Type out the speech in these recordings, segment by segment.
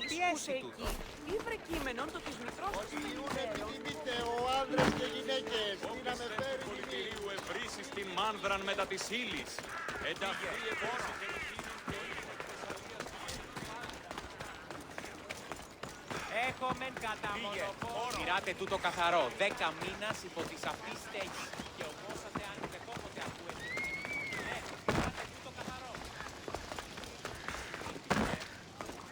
Πιέσει τούτο. Ήβρε κείμενον το της μητρός του ο άνδρες και γυναίκες. Τι να με φέρει η Πολιτηρίου ευρύσεις την μάνδραν μετά της ύλης. Ενταχθεί ευρύσεις και της ύλης. Έχομεν κατά μονοπόλιο. Σειράτε τούτο καθαρό. 10 μήνας υπό της αυτής στέγης. Και ομόσατε αν δεκόποτε ακούετε. Σειράτε τούτο καθαρό.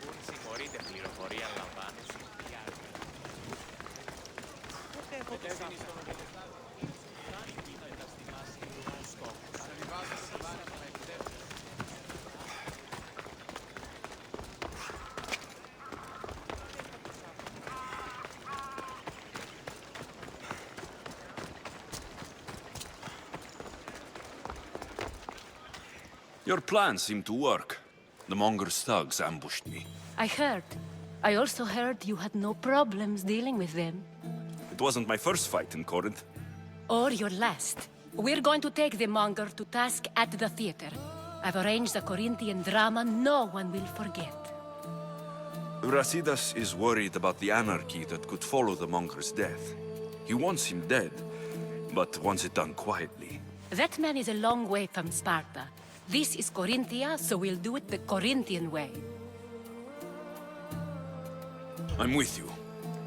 Πούν συγχωρείτε πληροφορία λαμβάνω σου. Ούτε έχω το σάφρο. Αν γίνεται στη βάση του στόχου. Your plan seemed to work. The Monger's thugs ambushed me. I heard. I also heard you had no problems dealing with them. It wasn't my first fight in Corinth. Or your last. We're going to take the Monger to task at the theater. I've arranged a Corinthian drama no one will forget. Brasidas is worried about the anarchy that could follow the Monger's death. He wants him dead, but wants it done quietly. That man is a long way from Sparta. This is Corinthia, so we'll do it the Corinthian way. I'm with you.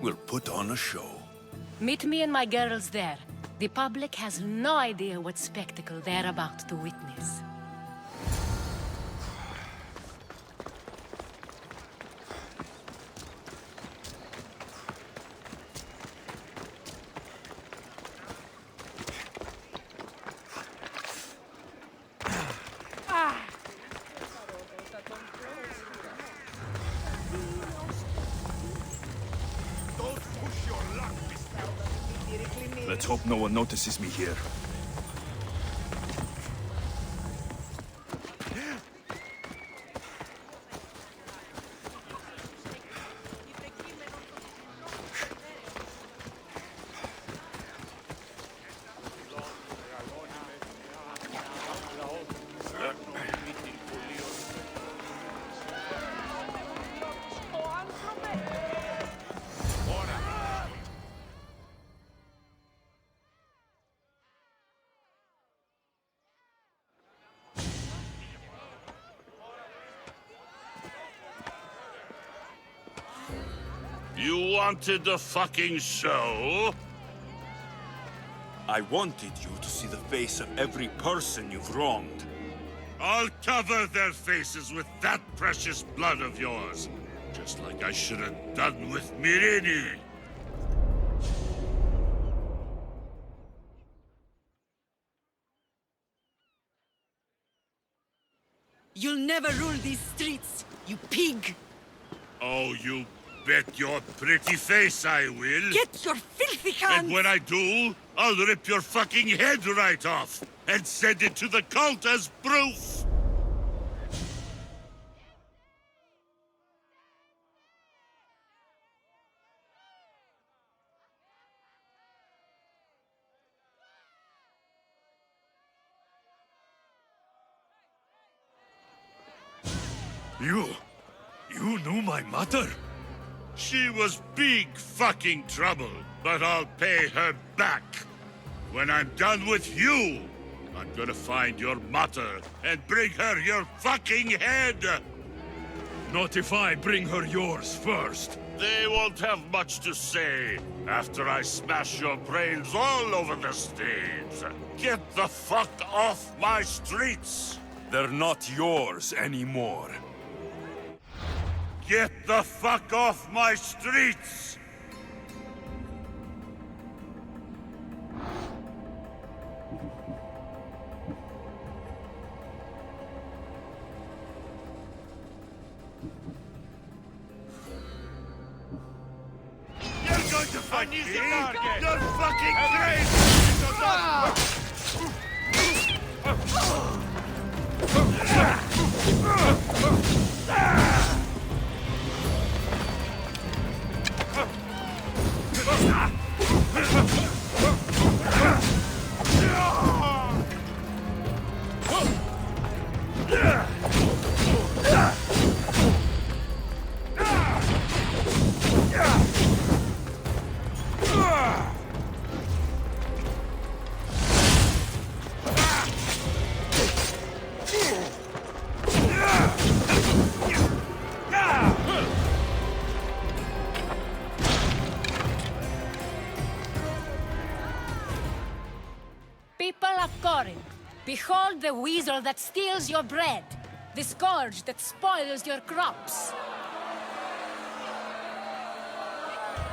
We'll put on a show. Meet me and my girls there. The public has no idea what spectacle they're about to witness. Let's hope no one notices me here. You wanted the fucking show? I wanted you to see the face of every person you've wronged. I'll cover their faces with that precious blood of yours. Just like I should have done with Mirini. You'll never rule these streets, you pig! Oh, you bet your pretty face I will. Get your filthy hands! And when I do, I'll rip your fucking head right off and send it to the cult as proof. You knew my mother? She was big fucking trouble, but I'll pay her back. When I'm done with you, I'm gonna find your mother and bring her your fucking head. Not if I bring her yours first. They won't have much to say after I smash your brains all over the stage. Get the fuck off my streets. They're not yours anymore. Get the fuck off my streets! You're going to fight me? You're fucking crazy! the weasel that steals your bread, the scourge that spoils your crops.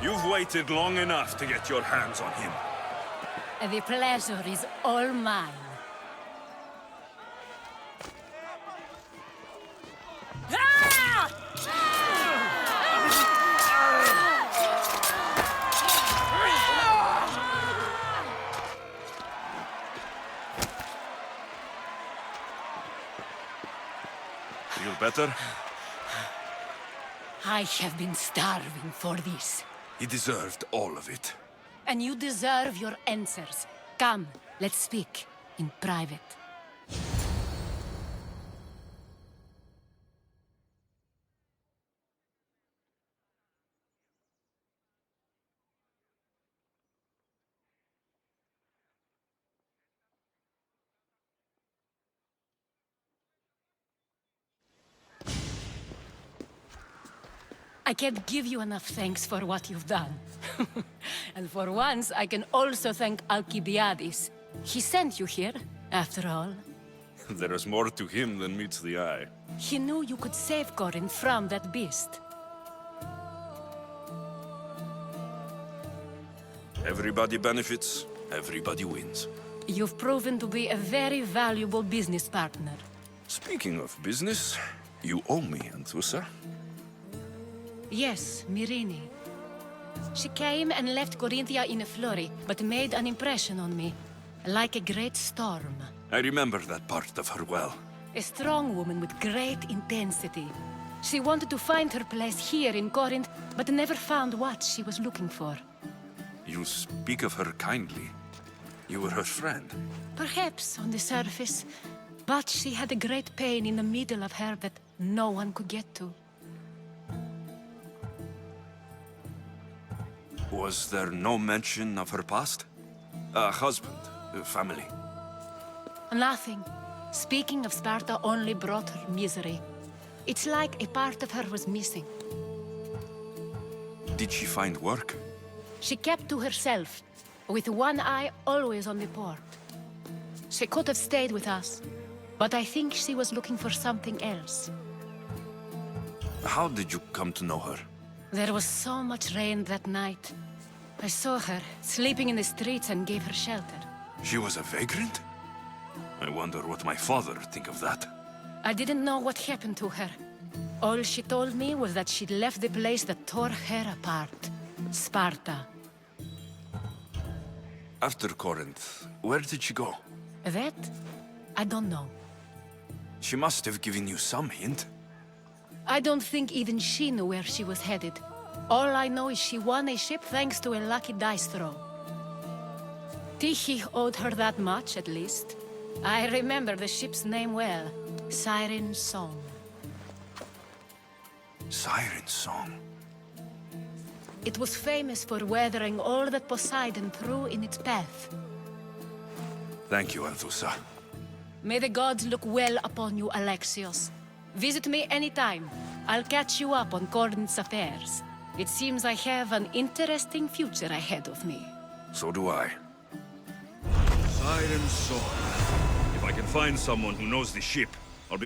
You've waited long enough to get your hands on him. The pleasure is all mine. Ah! Feel better? I have been starving for this. He deserved all of it. And you deserve your answers. Come, let's speak in private. I can't give you enough thanks for what you've done. And for once, I can also thank Alcibiades. He sent you here, after all. There is more to him than meets the eye. He knew you could save Corinth from that beast. Everybody benefits, everybody wins. You've proven to be a very valuable business partner. Speaking of business, you owe me, Anthusa. Yes, Myrine. She came and left Corinthia in a flurry, but made an impression on me, like a great storm. I remember that part of her well. A strong woman with great intensity. She wanted to find her place here in Corinth, but never found what she was looking for. You speak of her kindly. You were her friend. Perhaps on the surface, but she had a great pain in the middle of her that no one could get to. Was there no mention of her past? A husband, a family? Nothing. Speaking of Sparta only brought her misery. It's like a part of her was missing. Did she find work? She kept to herself, with one eye always on the port. She could have stayed with us, but I think she was looking for something else. How did you come to know her? There was so much rain that night. I saw her, sleeping in the streets, and gave her shelter. She was a vagrant? I wonder what my father would think of that. I didn't know what happened to her. All she told me was that she'd left the place that tore her apart. Sparta. After Corinth, where did she go? That? I don't know. She must have given you some hint. I don't think even she knew where she was headed. All I know is she won a ship thanks to a lucky dice throw. Tyche owed her that much, at least. I remember the ship's name well. Siren Song. Siren Song. It was famous for weathering all that Poseidon threw in its path. Thank you, Anthusa. May the gods look well upon you, Alexios. Visit me anytime. I'll catch you up on Corinth's affairs. It seems I have an interesting future ahead of me. So do I. Siren Song. If I can find someone who knows the ship, I'll be...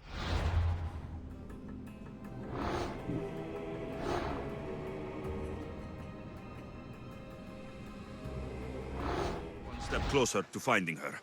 one step closer to finding her.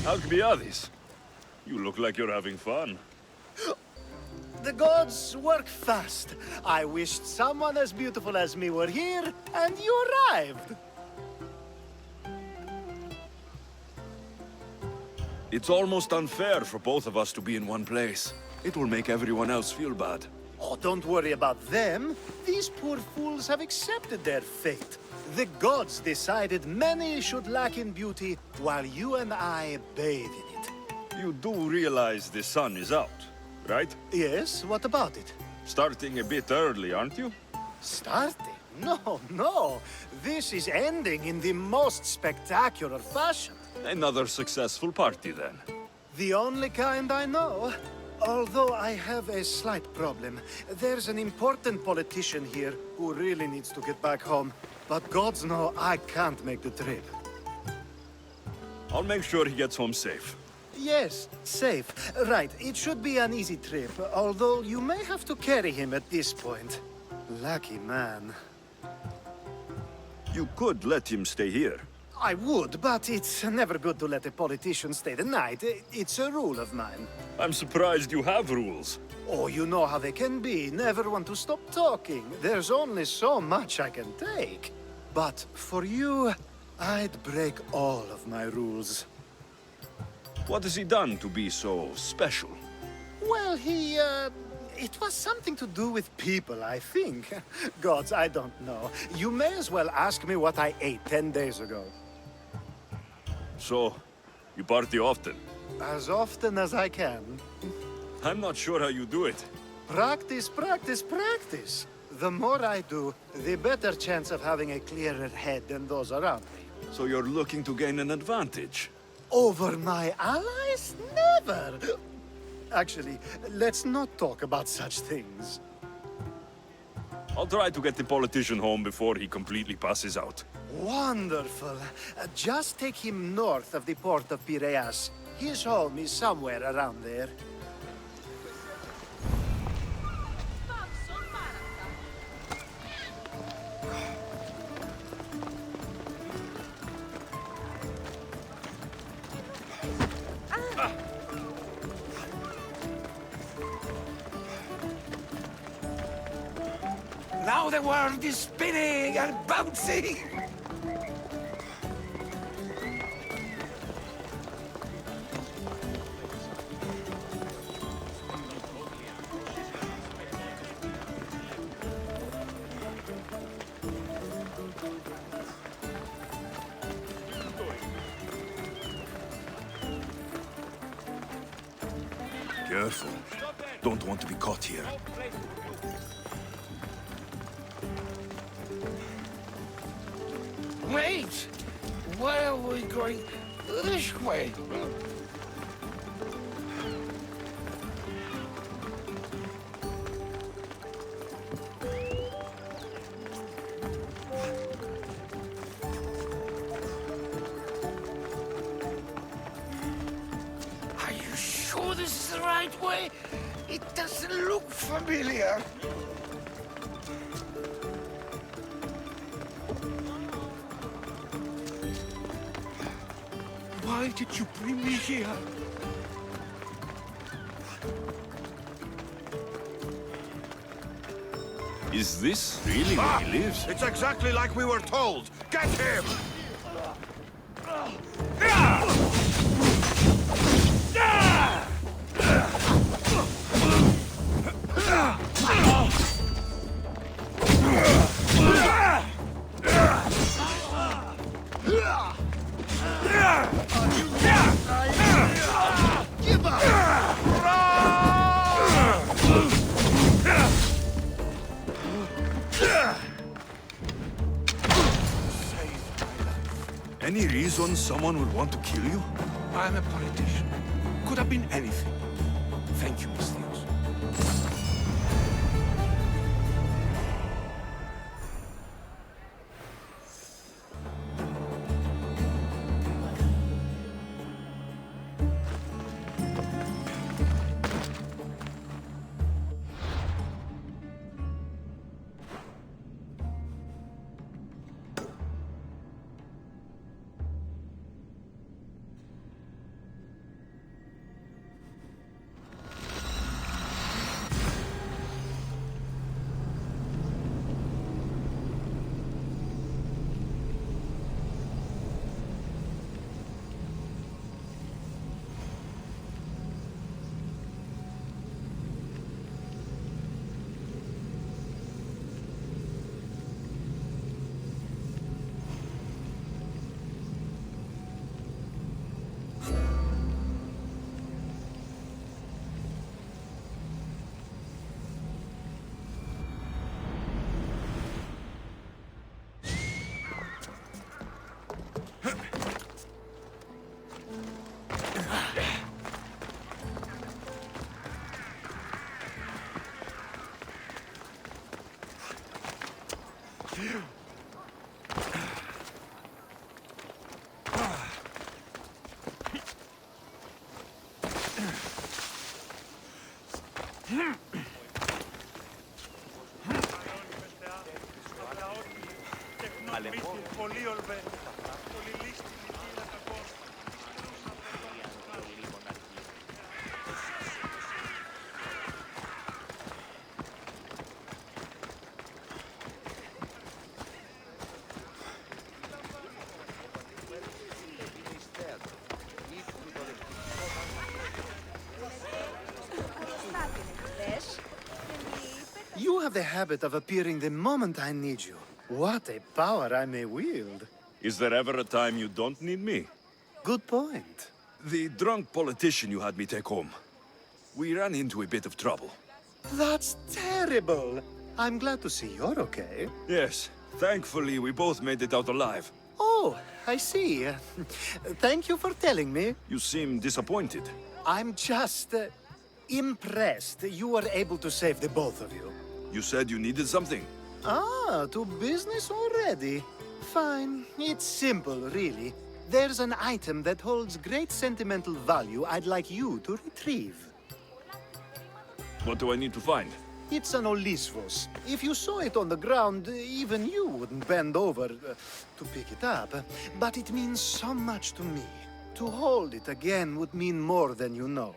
Alcbiades, you look like you're having fun. The gods work fast. I wished someone as beautiful as me were here, and you arrived. It's almost unfair for both of us to be in one place. It will make everyone else feel bad. Oh, don't worry about them. These poor fools have accepted their fate. The gods decided many should lack in beauty, while you and I bathe in it. You do realize the sun is out, right? Yes, what about it? Starting a bit early, aren't you? Starting? No, no. This is ending in the most spectacular fashion. Another successful party, then. The only kind I know. Although I have a slight problem. There's an important politician here who really needs to get back home. But gods know I can't make the trip. I'll make sure he gets home safe. Yes, safe. Right, it should be an easy trip, although you may have to carry him at this point. Lucky man. You could let him stay here. I would, but it's never good to let a politician stay the night. It's a rule of mine. I'm surprised you have rules. Oh, you know how they can be. Never want to stop talking. There's only so much I can take. But for you, I'd break all of my rules. What has he done to be so special? Well, it was something to do with people, I think. Gods, I don't know. You may as well ask me what I ate 10 days ago. So, you party often? As often as I can. I'm not sure how you do it. Practice, practice, practice. The more I do, the better chance of having a clearer head than those around me. So you're looking to gain an advantage? Over my allies? Never! Actually, let's not talk about such things. I'll try to get the politician home before he completely passes out. Wonderful. Just take him north of the port of Piraeus. His home is somewhere around there. Now the world is spinning and bouncing! Careful. Don't want to be caught here. Wait! Why are we going this way? Are you sure this is the right way? It doesn't look familiar. Why did you bring me here? Is this really where he lives? It's exactly like we were told. Get him! Any reason someone would want to kill you? I'm a politician. Could have been anything. Thank you, Miss Theos. You have the habit of appearing the moment I need you. What a power I may wield. Is there ever a time you don't need me? Good point. The drunk politician you had me take home. We ran into a bit of trouble. That's terrible. I'm glad to see you're okay. Yes, thankfully we both made it out alive. Oh, I see. Thank you for telling me. You seem disappointed. I'm just impressed you were able to save the both of you. You said you needed something. Ah, to business already? Fine. It's simple, really. There's an item that holds great sentimental value I'd like you to retrieve. What do I need to find? It's an Olisvos. If you saw it on the ground, even you wouldn't bend over to pick it up. But it means so much to me. To hold it again would mean more than you know.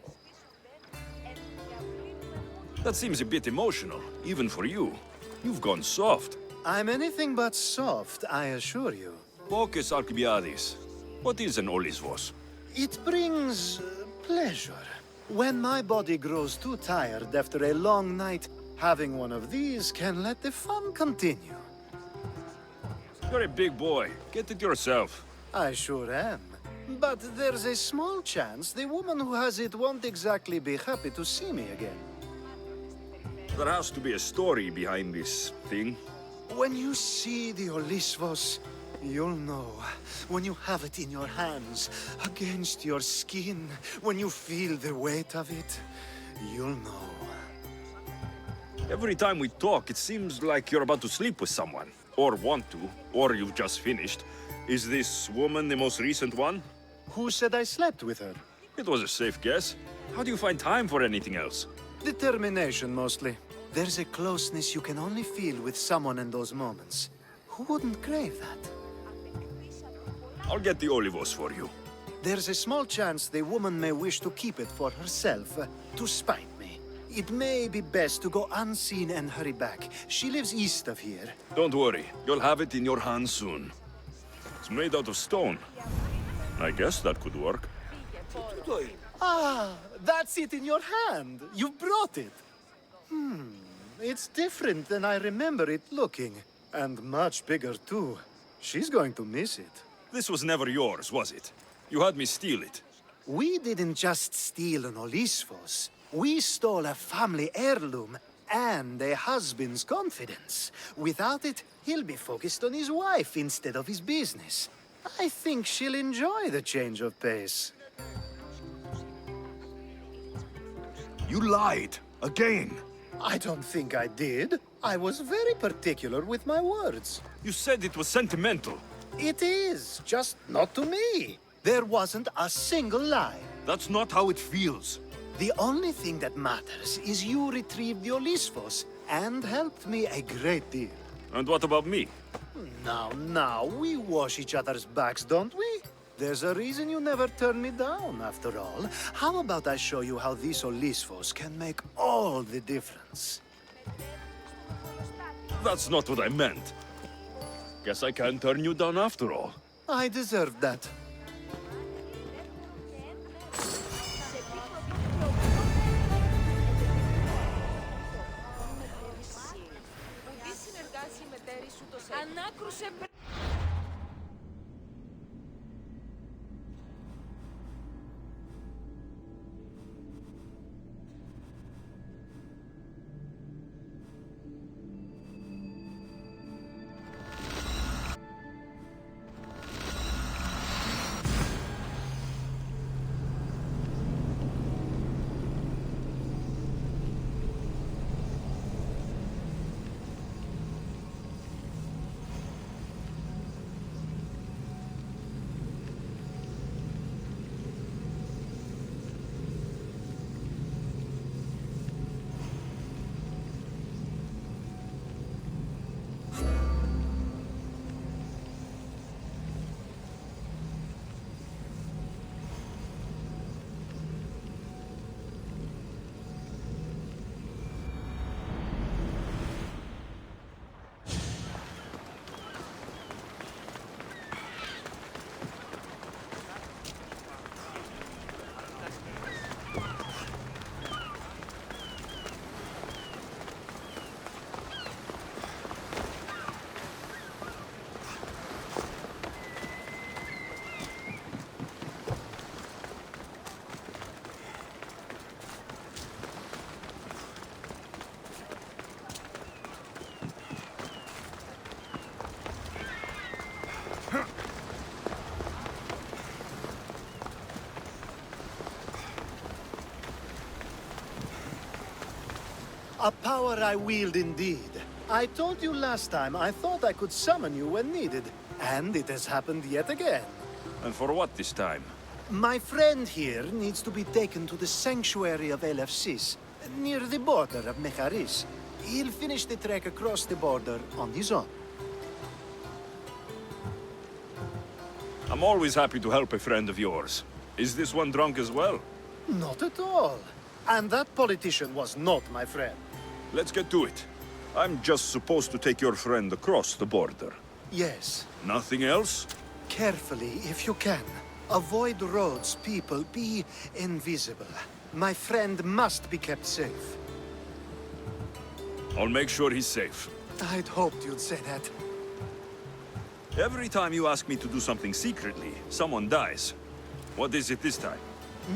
That seems a bit emotional, even for you. You've gone soft. I'm anything but soft, I assure you. Focus, Alcibiades. What is an Olisvos? It brings pleasure. When my body grows too tired after a long night, having one of these can let the fun continue. You're a big boy. Get it yourself. I sure am. But there's a small chance the woman who has it won't exactly be happy to see me again. There has to be a story behind this thing. When you see the Olisvos, you'll know. When you have it in your hands, against your skin, when you feel the weight of it, you'll know. Every time we talk, it seems like you're about to sleep with someone. Or want to, or you've just finished. Is this woman the most recent one? Who said I slept with her? It was a safe guess. How do you find time for anything else? Determination, mostly. There's a closeness you can only feel with someone in those moments. Who wouldn't crave that? I'll get the Olivos for you. There's a small chance the woman may wish to keep it for herself, to spite me. It may be best to go unseen and hurry back. She lives east of here. Don't worry, you'll have it in your hands soon. It's made out of stone. I guess that could work. Ah, that's it in your hand. You brought it. It's different than I remember it looking. And much bigger, too. She's going to miss it. This was never yours, was it? You had me steal it. We didn't just steal an Olisvos. We stole a family heirloom and a husband's confidence. Without it, he'll be focused on his wife instead of his business. I think she'll enjoy the change of pace. You lied. Again. I don't think I did. I was very particular with my words. You said it was sentimental. It is, just not to me. There wasn't a single lie. That's not how it feels. The only thing that matters is you retrieved the Olisvos and helped me a great deal. And what about me? Now, we wash each other's backs, don't we? There's a reason you never turn me down, after all. How about I show you how these Olisvos can make all the difference? That's not what I meant. Guess I can't turn you down after all. I deserve that. A power I wield indeed. I told you last time I thought I could summon you when needed, and it has happened yet again. And for what this time? My friend here needs to be taken to the sanctuary of Elefsis, near the border of Mecharis. He'll finish the trek across the border on his own. I'm always happy to help a friend of yours. Is this one drunk as well? Not at all. And that politician was not my friend. Let's get to it. I'm just supposed to take your friend across the border. Yes. Nothing else? Carefully, if you can. Avoid roads, people, be invisible. My friend must be kept safe. I'll make sure he's safe. I'd hoped you'd say that. Every time you ask me to do something secretly, someone dies. What is it this time?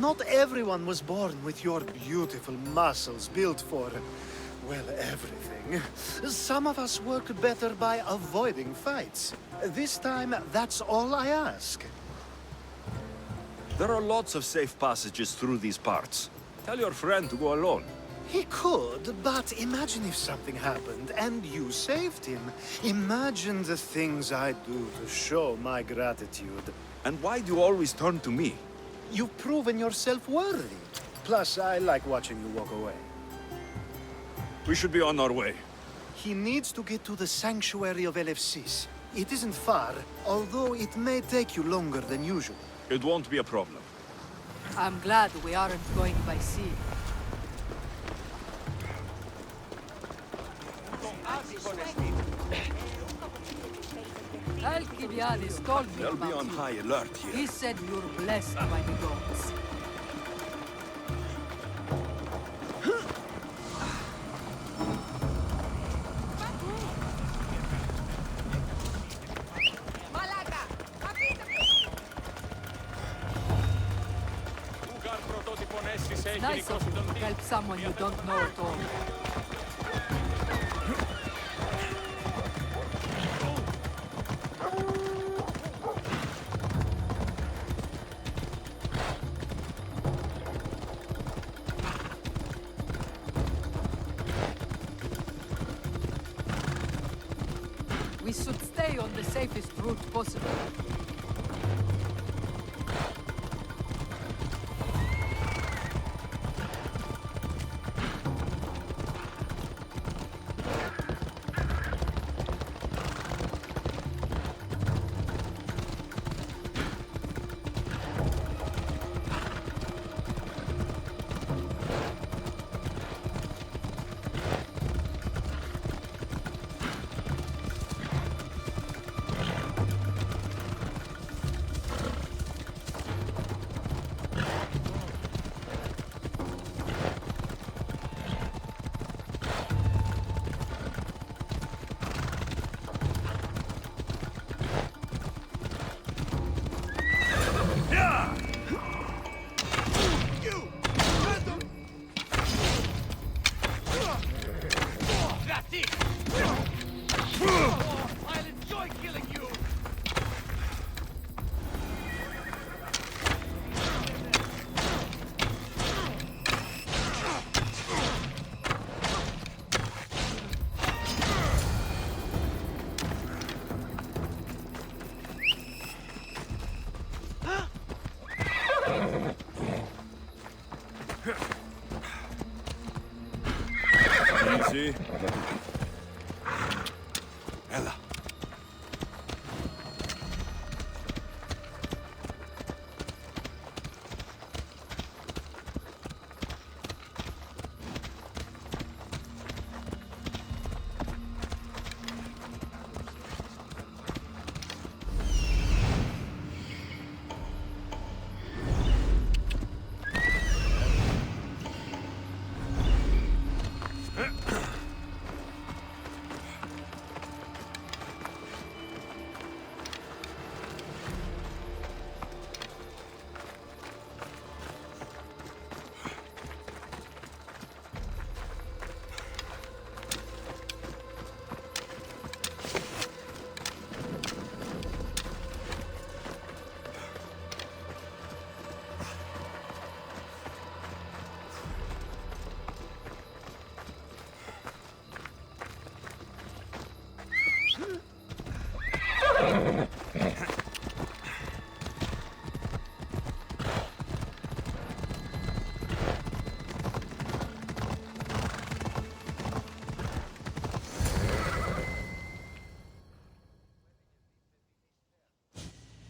Not everyone was born with your beautiful muscles built for, well, everything. Some of us work better by avoiding fights. This time, that's all I ask. There are lots of safe passages through these parts. Tell your friend to go alone. He could, but imagine if something happened and you saved him. Imagine the things I'd do to show my gratitude. And why do you always turn to me? You've proven yourself worthy. Plus, I like watching you walk away. We should be on our way. He needs to get to the sanctuary of Elefsis. It isn't far, although it may take you longer than usual. It won't be a problem. I'm glad we aren't going by sea. Alcibiades told me They'll be about on you. high alert here. He said you're blessed by the gods. Ugar πρωτότυπον αίσθηση έχει Nice of νικώσει you τον to τύπο. help someone you don't know at all. We should stay on the safest route possible.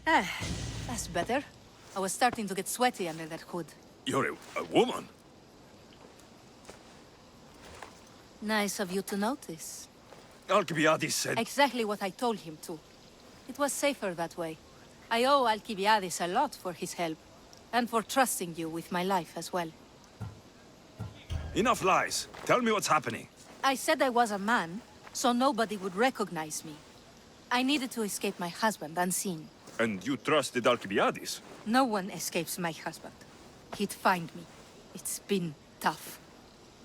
That's better. I was starting to get sweaty under that hood. You're a woman? Nice of you to notice. Alcibiades said... Exactly what I told him to. It was safer that way. I owe Alcibiades a lot for his help, and for trusting you with my life as well. Enough lies. Tell me what's happening. I said I was a man, so nobody would recognize me. I needed to escape my husband unseen. And you trusted Alcibiades? No one escapes my husband. He'd find me. It's been tough.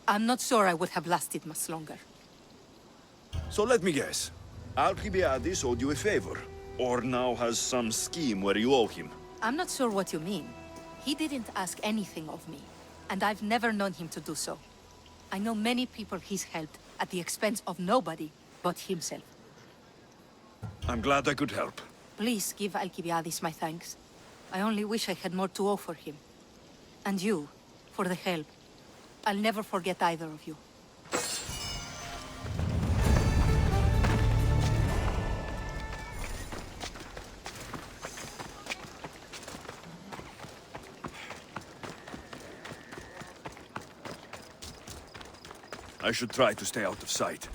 I'm not sure I would have lasted much longer. So let me guess. Alcibiades owed you a favor, or now has some scheme where you owe him. I'm not sure what you mean. He didn't ask anything of me, and I've never known him to do so. I know many people he's helped at the expense of nobody but himself. I'm glad I could help. Please give Alcibiades my thanks. I only wish I had more to offer him. And you, for the help. I'll never forget either of you. I should try to stay out of sight.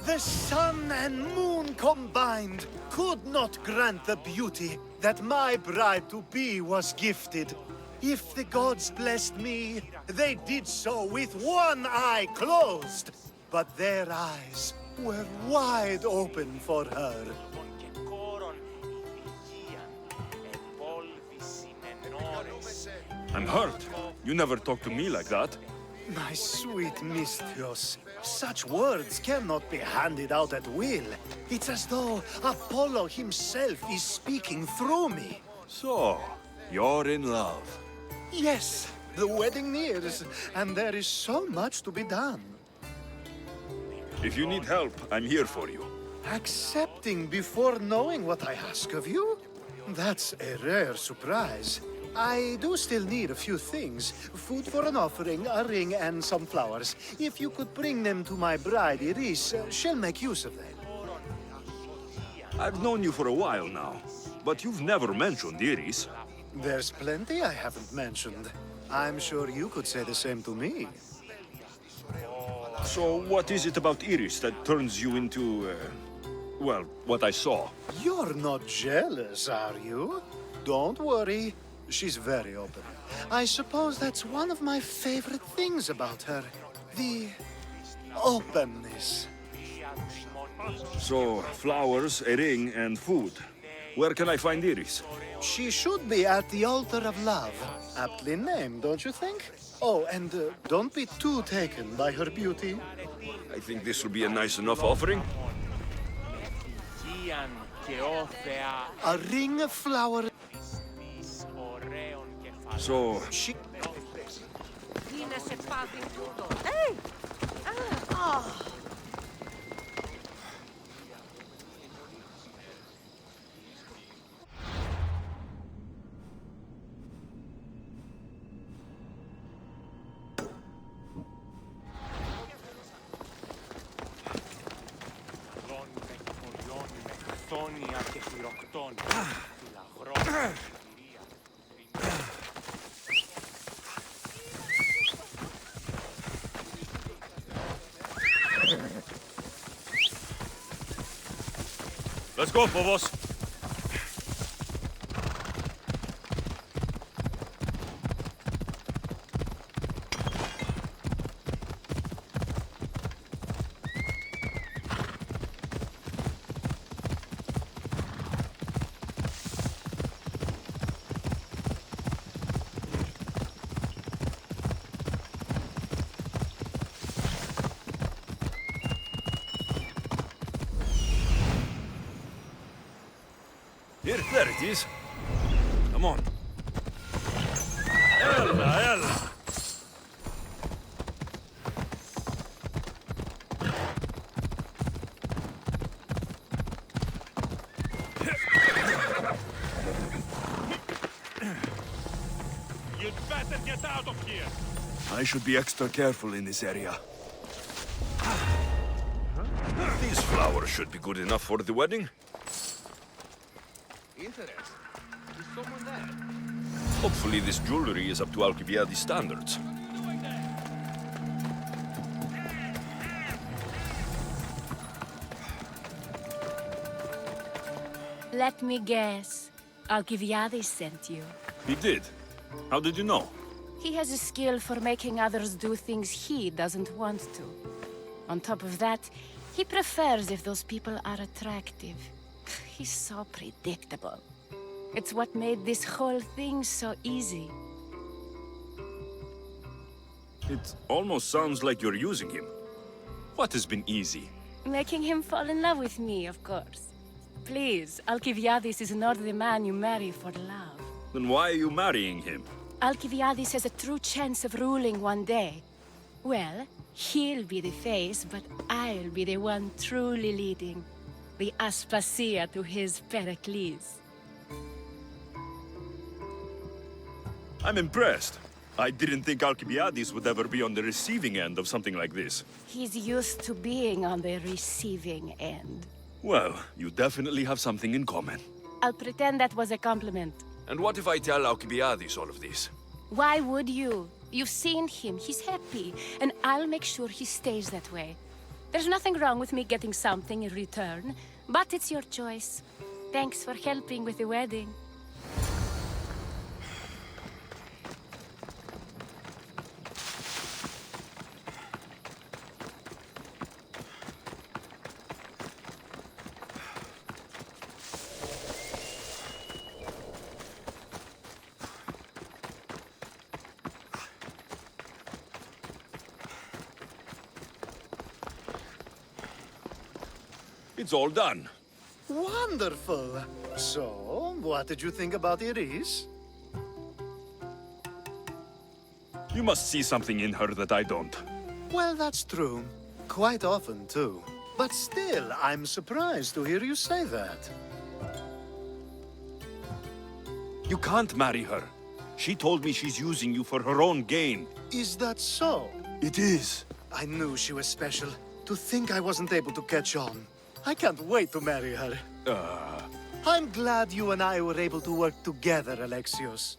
The sun and moon combined could not grant the beauty that my bride-to-be was gifted. If the gods blessed me, they did so with one eye closed. But their eyes were wide open for her. I'm hurt. You never talk to me like that. My sweet Misthios, such words cannot be handed out at will. It's as though Apollo himself is speaking through me. So, you're in love. Yes, the wedding nears, and there is so much to be done. If you need help, I'm here for you. Accepting before knowing what I ask of you? That's a rare surprise. I do still need a few things. Food for an offering, a ring, and some flowers. If you could bring them to my bride, Iris, she'll make use of them. I've known you for a while now, but you've never mentioned Iris. There's plenty I haven't mentioned. I'm sure you could say the same to me. So what is it about Iris that turns you into, well, what I saw? You're not jealous, are you? Don't worry. She's very open. I suppose that's one of my favorite things about her. The openness. So, flowers, a ring, and food. Where can I find Iris? She should be at the altar of love. Aptly named, don't you think? Oh, and don't be too taken by her beauty. I think this will be a nice enough offering. A ring of flowers. So... She... Hey! Let's go, Phobos. There it is. Come on. Ella, Ella. You'd better get out of here. I should be extra careful in this area. These flowers should be good enough for the wedding. Interesting. Is someone there? Hopefully this jewelry is up to Alcibiades standards. Let me guess. Alcibiades sent you. He did. How did you know? He has a skill for making others do things he doesn't want to. On top of that, he prefers if those people are attractive. He's so predictable. It's what made this whole thing so easy. It almost sounds like you're using him. What has been easy? Making him fall in love with me, of course. Please, Alcibiades is not the man you marry for love. Then why are you marrying him? Alcibiades has a true chance of ruling one day. Well, he'll be the face, but I'll be the one truly leading. The Aspasia to his Pericles. I'm impressed. I didn't think Alcibiades would ever be on the receiving end of something like this. He's used to being on the receiving end. Well, you definitely have something in common. I'll pretend that was a compliment. And what if I tell Alcibiades all of this? Why would you? You've seen him, he's happy, and I'll make sure he stays that way. There's nothing wrong with me getting something in return, but it's your choice. Thanks for helping with the wedding. It's all done. Wonderful. So, what did you think about Iris? You must see something in her that I don't. Well, that's true. Quite often, too. But still, I'm surprised to hear you say that. You can't marry her. She told me she's using you for her own gain. Is that so? It is. I knew she was special. To think I wasn't able to catch on. I can't wait to marry her. I'm glad you and I were able to work together, Alexios.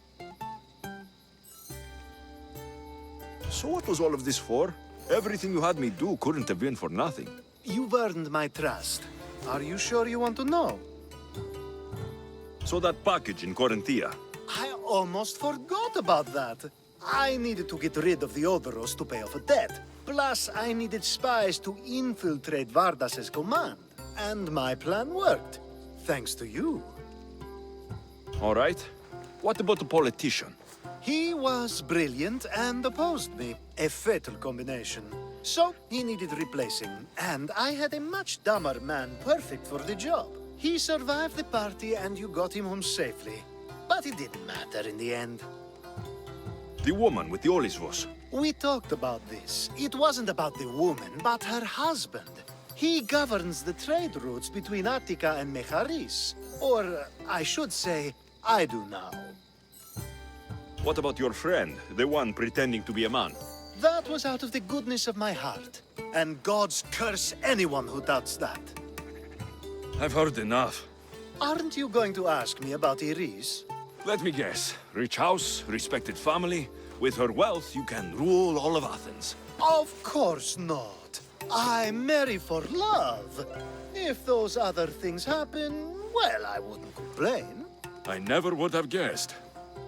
So what was all of this for? Everything you had me do couldn't have been for nothing. You've earned my trust. Are you sure you want to know? So that package in Corinthia. I almost forgot about that. I needed to get rid of the Odoros to pay off a debt. Plus, I needed spies to infiltrate Vardas's command. And my plan worked. Thanks to you. All right. What about the politician? He was brilliant and opposed me. A fatal combination. So, he needed replacing. And I had a much dumber man perfect for the job. He survived the party and you got him home safely. But it didn't matter in the end. The woman with the Olisvos. We talked about this. It wasn't about the woman, but her husband. He governs the trade routes between Attica and Mecharis. Or, I should say, I do now. What about your friend, the one pretending to be a man? That was out of the goodness of my heart. And gods curse anyone who doubts that. I've heard enough. Aren't you going to ask me about Iris? Let me guess. Rich house, respected family. With her wealth, you can rule all of Athens. Of course not. I marry for love. If those other things happen, well, I wouldn't complain. I never would have guessed.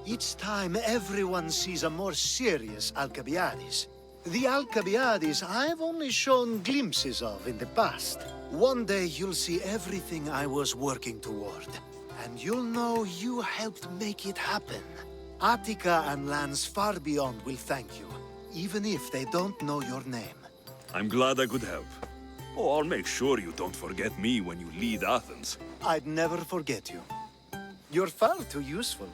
Each time everyone sees a more serious Alcibiades. The Alcibiades I've only shown glimpses of in the past. One day you'll see everything I was working toward. And you'll know you helped make it happen. Attica and lands far beyond will thank you, even if they don't know your name. I'm glad I could help. Oh, I'll make sure you don't forget me when you lead Athens. I'd never forget you. You're far too useful.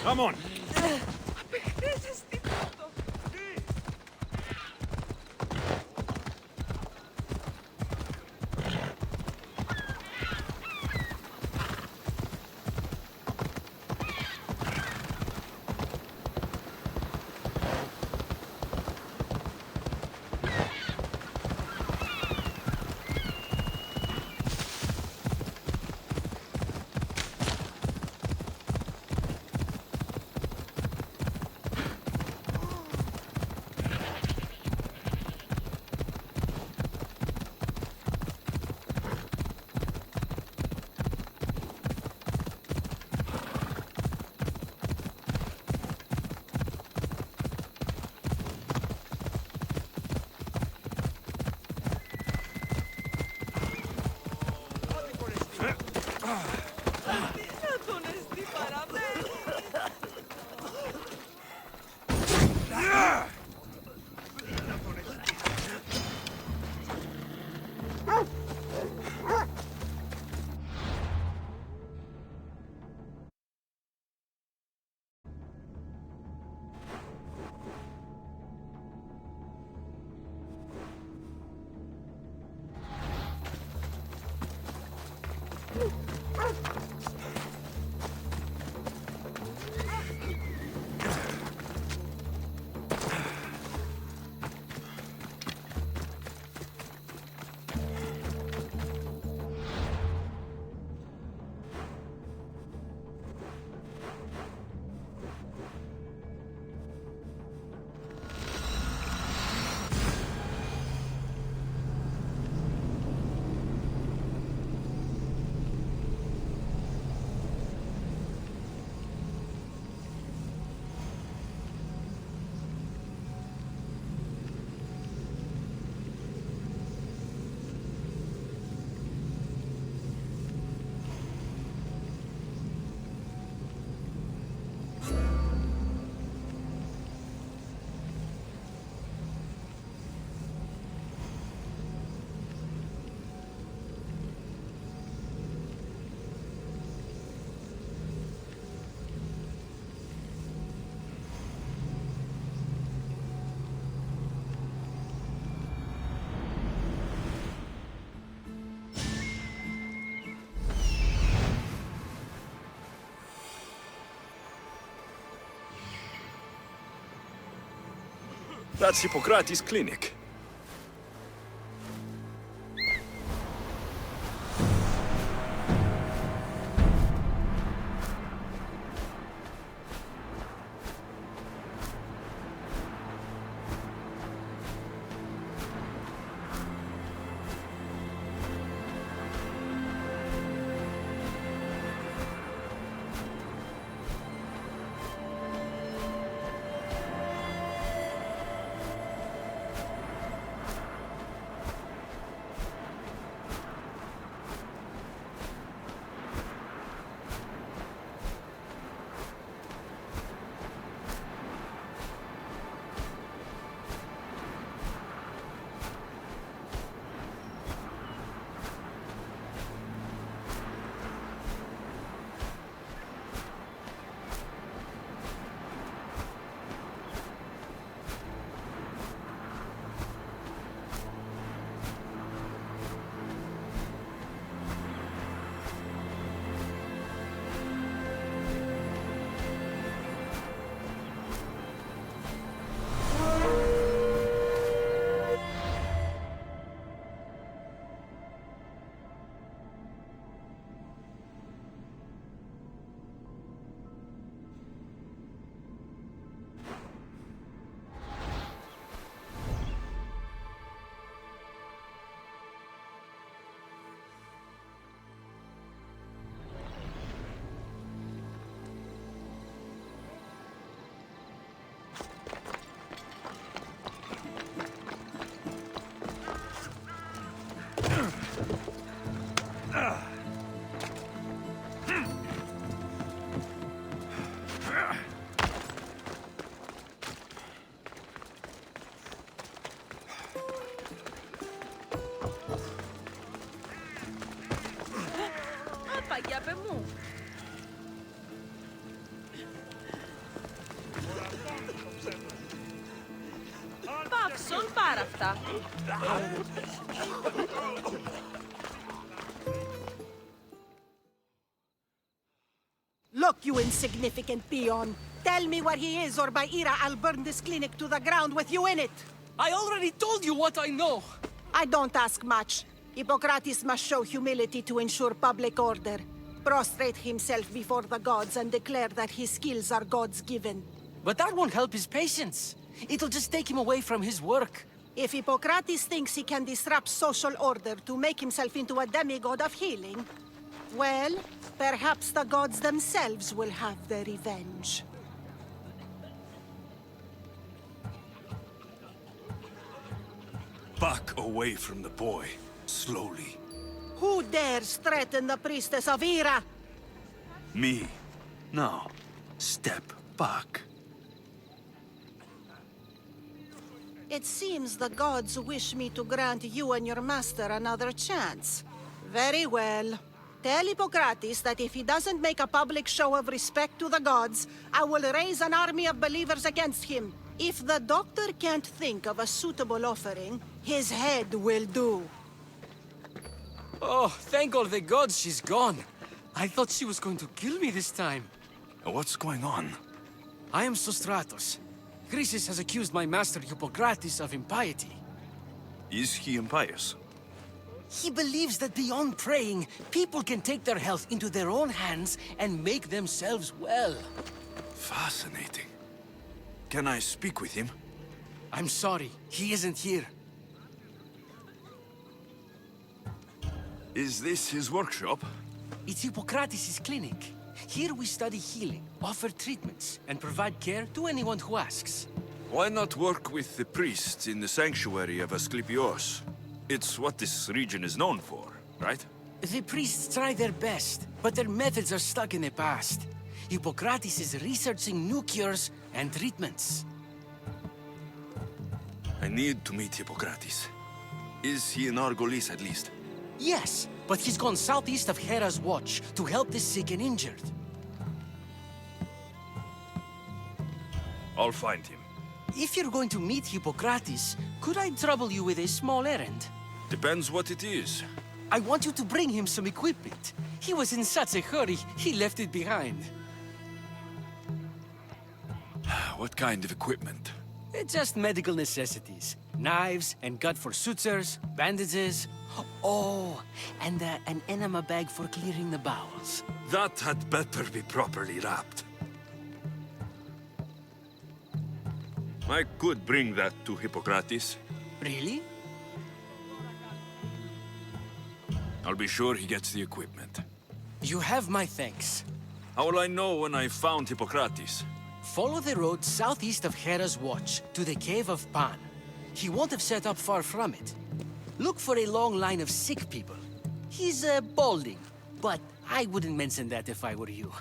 Come on! That's Hippocrates' clinic. για πε μου. Παύσον πάρα αυτά. Look, you insignificant peon. Tell me where he is, or by Ira, I'll burn this clinic to the ground with you in it. I already told you what I know. I don't ask much. Hippocrates must show humility to ensure public order. Prostrate himself before the gods and declare that his skills are God's given. But that won't help his patients. It'll just take him away from his work. If Hippocrates thinks he can disrupt social order to make himself into a demigod of healing, well, perhaps the gods themselves will have their revenge. Back away from the boy, slowly. Who dares threaten the priestess of Ira? Me. Now, step back. It seems the gods wish me to grant you and your master another chance. Very well. Tell Hippocrates that if he doesn't make a public show of respect to the gods, I will raise an army of believers against him. If the doctor can't think of a suitable offering, his head will do. Oh, thank all the gods she's gone. I thought she was going to kill me this time. What's going on? I am Sostratos. Chrysis has accused my master Hippocrates of impiety. Is he impious? He believes that beyond praying, people can take their health into their own hands and make themselves well. Fascinating. Can I speak with him? I'm sorry, he isn't here. Is this his workshop? It's Hippocrates' clinic. Here we study healing, offer treatments, and provide care to anyone who asks. Why not work with the priests in the sanctuary of Asclepios? It's what this region is known for, right? The priests try their best, but their methods are stuck in the past. Hippocrates is researching new cures and treatments. I need to meet Hippocrates. Is he in Argolis at least? Yes, but he's gone southeast of Hera's Watch to help the sick and injured. I'll find him. If you're going to meet Hippocrates, could I trouble you with a small errand? Depends what it is. I want you to bring him some equipment. He was in such a hurry, he left it behind. What kind of equipment? Just medical necessities. Knives and gut for sutures, bandages. Oh, and an enema bag for clearing the bowels. That had better be properly wrapped. I could bring that to Hippocrates. Really? I'll be sure he gets the equipment. You have my thanks. How will I know when I've found Hippocrates? Follow the road southeast of Hera's Watch to the Cave of Pan. He won't have set up far from it. Look for a long line of sick people. He's balding, but I wouldn't mention that if I were you.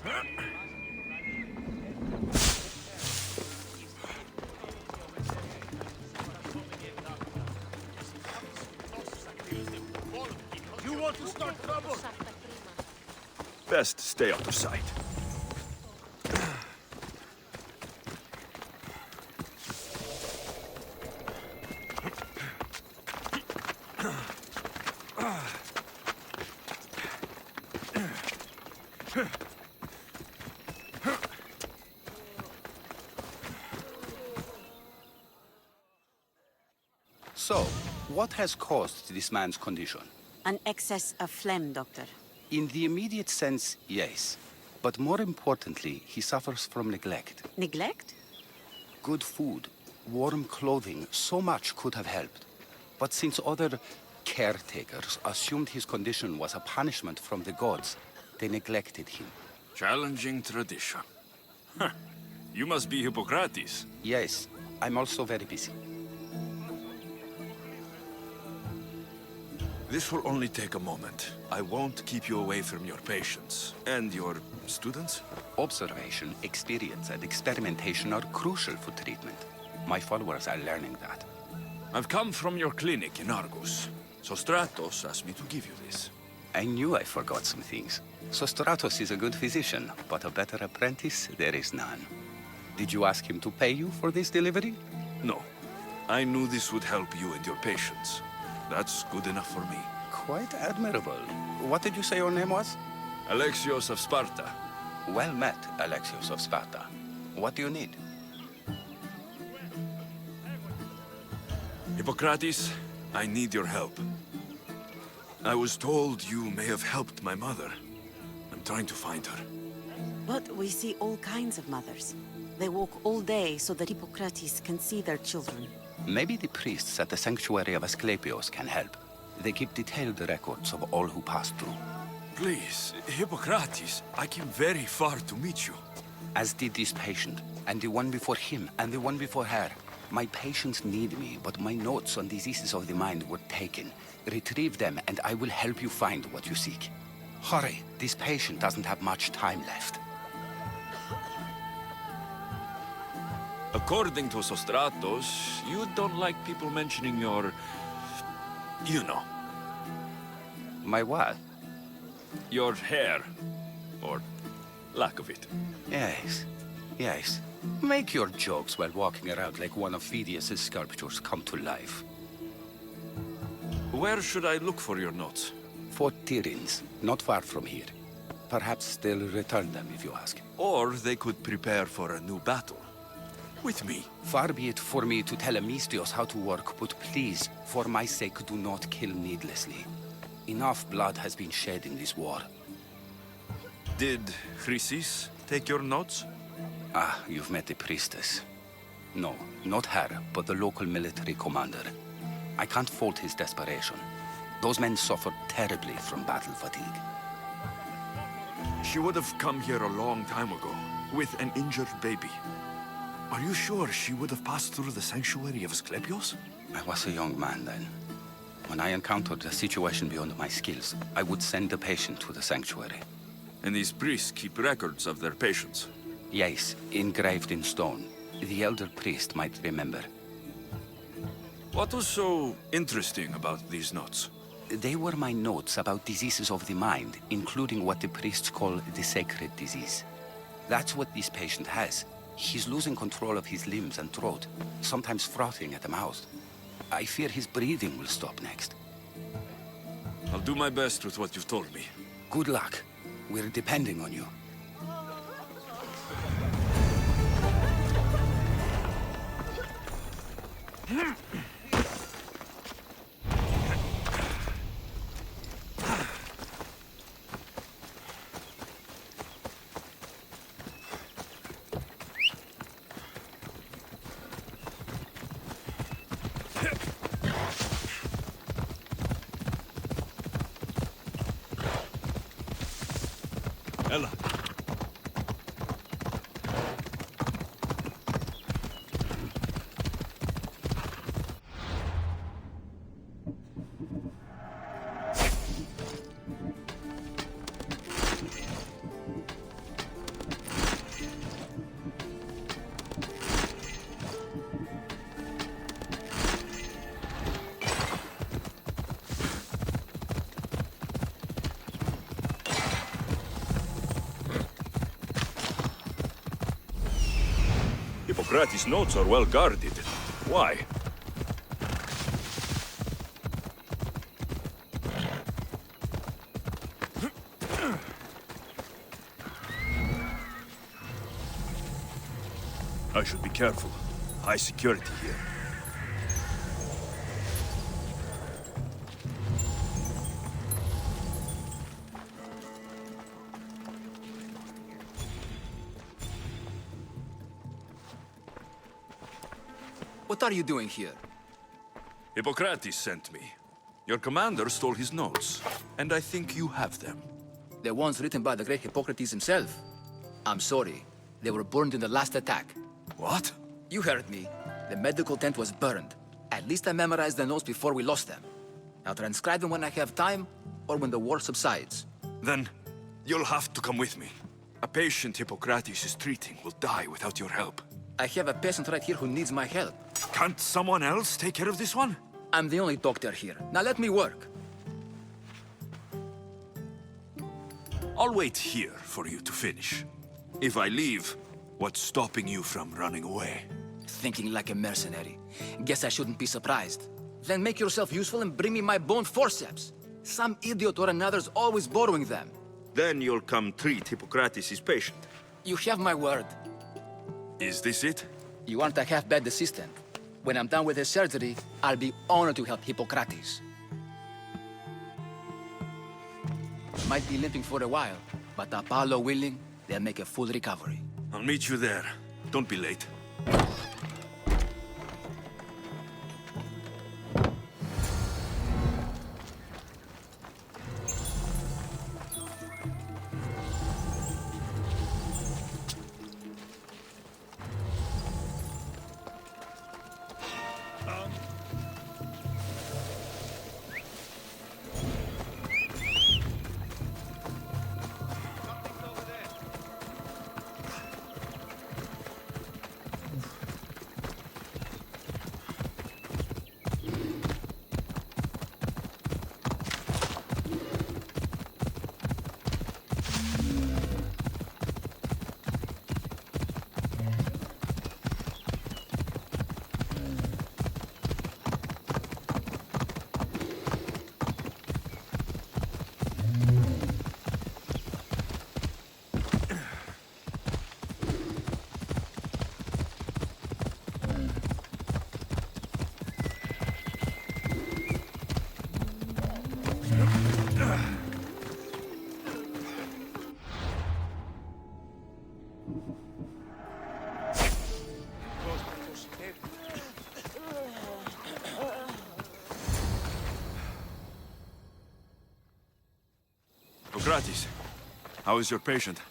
You want to start trouble? Best stay out of sight. So, what has caused this man's condition? An excess of phlegm, Doctor. In the immediate sense, yes. But more importantly, he suffers from neglect. Neglect? Good food, warm clothing, so much could have helped. But since other caretakers assumed his condition was a punishment from the gods, they neglected him. Challenging tradition. Huh. You must be Hippocrates. Yes, I'm also very busy. This will only take a moment. I won't keep you away from your patients. And your students? Observation, experience, and experimentation are crucial for treatment. My followers are learning that. I've come from your clinic in Argus. Sostratos asked me to give you this. I knew I forgot some things. Sostratos is a good physician, but a better apprentice there is none. Did you ask him to pay you for this delivery? No. I knew this would help you and your patients. That's good enough for me. Quite admirable. What did you say your name was? Alexios of Sparta. Well met, Alexios of Sparta. What do you need? Hippocrates, I need your help. I was told you may have helped my mother. I'm trying to find her. But we see all kinds of mothers. They walk all day so that Hippocrates can see their children. Maybe the priests at the sanctuary of Asclepios can help. They keep detailed records of all who pass through. Please, Hippocrates, I came very far to meet you. As did this patient, and the one before him, and the one before her. My patients need me, but my notes on diseases of the mind were taken. Retrieve them, and I will help you find what you seek. Hurry, this patient doesn't have much time left. According to Sostratos, you don't like people mentioning your... you know. My what? Your hair. Or lack of it. Yes, yes. Make your jokes while walking around like one of Phidias' sculptures come to life. Where should I look for your notes? For Tyrins, not far from here. Perhaps they'll return them if you ask. Or they could prepare for a new battle. With me. Far be it for me to tell Amistios how to work, but please, for my sake, do not kill needlessly. Enough blood has been shed in this war. Did Chrysis take your notes? Ah, you've met the priestess. No, not her, but the local military commander. I can't fault his desperation. Those men suffered terribly from battle fatigue. She would have come here a long time ago, with an injured baby. Are you sure she would have passed through the sanctuary of Asclepios? I was a young man then. When I encountered a situation beyond my skills, I would send the patient to the sanctuary. And these priests keep records of their patients? Yes, engraved in stone. The elder priest might remember. What was so interesting about these notes? They were my notes about diseases of the mind, including what the priests call the sacred disease. That's what this patient has. He's losing control of his limbs and throat, sometimes frothing at the mouth. I fear his breathing will stop next. I'll do my best with what you've told me. Good luck. We're depending on you. Ella. Hippocrates' notes are well guarded. Why? I should be careful. High security here. What are you doing here? Hippocrates sent me. Your commander stole his notes, and I think you have them. The ones written by the great Hippocrates himself. I'm sorry. They were burned in the last attack. What? You heard me. The medical tent was burned. At least I memorized the notes before we lost them. I'll transcribe them when I have time, or when the war subsides. Then, you'll have to come with me. A patient Hippocrates is treating will die without your help. I have a patient right here who needs my help. Can't someone else take care of this one? I'm the only doctor here. Now let me work. I'll wait here for you to finish. If I leave, what's stopping you from running away? Thinking like a mercenary. Guess I shouldn't be surprised. Then make yourself useful and bring me my bone forceps. Some idiot or another's always borrowing them. Then you'll come treat Hippocrates' patient. You have my word. Is this it? You aren't a half-bad assistant. When I'm done with his surgery, I'll be honored to help Hippocrates. Might be limping for a while, but Apollo willing, they'll make a full recovery. I'll meet you there. Don't be late. Hippocrates, how is your patient?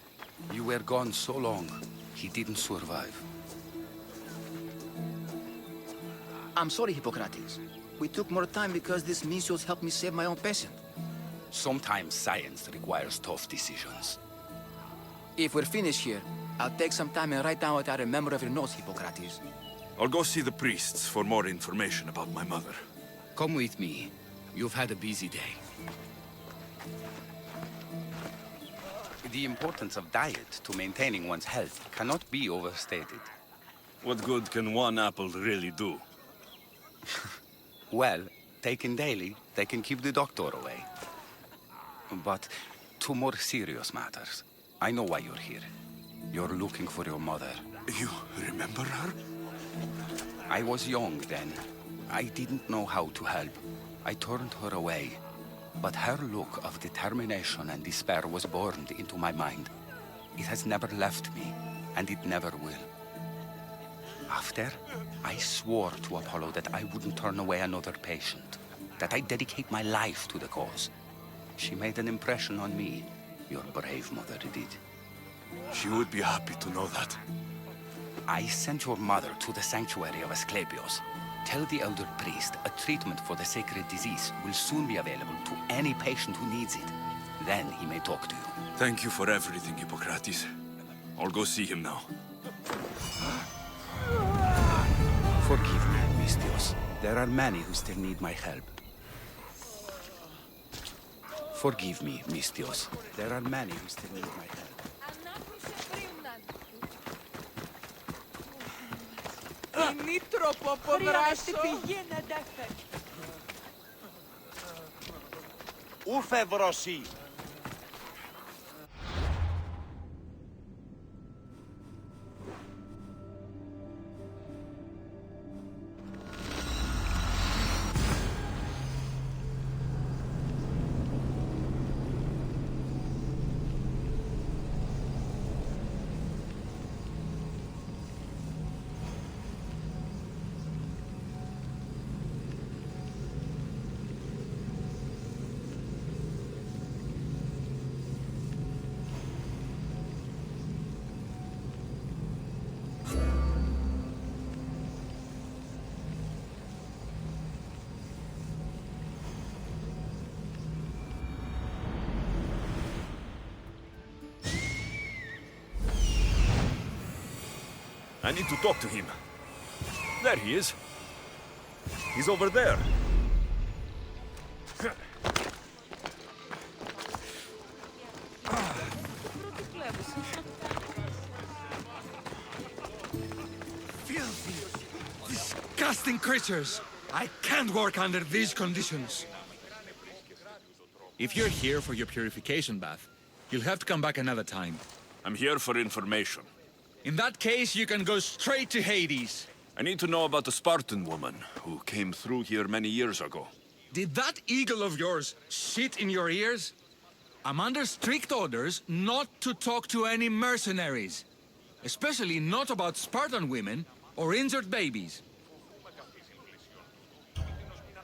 You were gone so long, he didn't survive. I'm sorry, Hippocrates. We took more time because this measles helped me save my own patient. Sometimes science requires tough decisions. If we're finished here, I'll take some time and write down what I remember of your notes, Hippocrates. I'll go see the priests for more information about my mother. Come with me. You've had a busy day. The importance of diet to maintaining one's health cannot be overstated. What good can one apple really do? Well, taken daily, they can keep the doctor away. But to more serious matters, I know why you're here. You're looking for your mother. You remember her? I was young then. I didn't know how to help. I turned her away. But her look of determination and despair was burned into my mind. It has never left me, and it never will. After, I swore to Apollo that I wouldn't turn away another patient, that I'd dedicate my life to the cause. She made an impression on me. Your brave mother did. She would be happy to know that. I sent your mother to the sanctuary of Asclepios. Tell the elder priest a treatment for the sacred disease will soon be available to any patient who needs it. Then he may talk to you. Thank you for everything, Hippocrates. I'll go see him now. Forgive me, Mystios. There are many who still need my help. Forgive me, Mystios. There are many who still need my help. Νήτροπο ποδράσο. Ούφε βροσί. I need to talk to him. There he is. He's over there. Filthy, disgusting creatures. I can't work under these conditions. If you're here for your purification bath, you'll have to come back another time. I'm here for information. In that case, you can go straight to Hades. I need to know about the Spartan woman who came through here many years ago. Did that eagle of yours shit in your ears? I'm under strict orders not to talk to any mercenaries. Especially not about Spartan women or injured babies.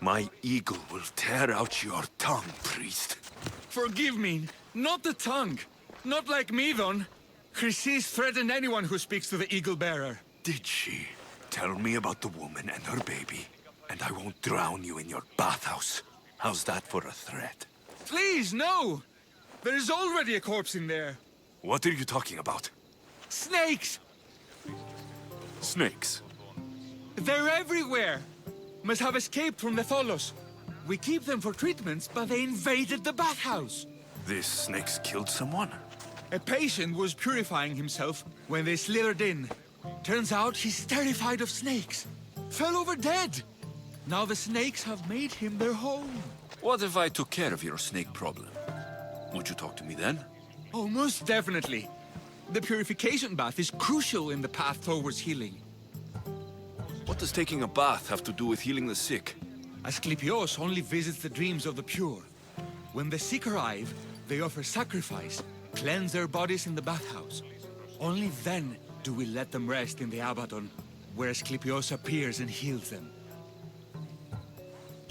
My eagle will tear out your tongue, priest. Forgive me, not the tongue. Not like me, Don. Chrysis threatened anyone who speaks to the Eagle Bearer. Did she? Tell me about the woman and her baby, and I won't drown you in your bathhouse. How's that for a threat? Please, no! There is already a corpse in there. What are you talking about? Snakes! Snakes? They're everywhere! Must have escaped from the Tholos. We keep them for treatments, but they invaded the bathhouse. These snakes killed someone? A patient was purifying himself when they slithered in. Turns out he's terrified of snakes. Fell over dead. Now the snakes have made him their home. What if I took care of your snake problem? Would you talk to me then? Oh, most definitely. The purification bath is crucial in the path towards healing. What does taking a bath have to do with healing the sick? Asclepios only visits the dreams of the pure. When the sick arrive, they offer sacrifice, cleanse their bodies in the bathhouse. Only then do we let them rest in the Abaddon, where Asclepios appears and heals them.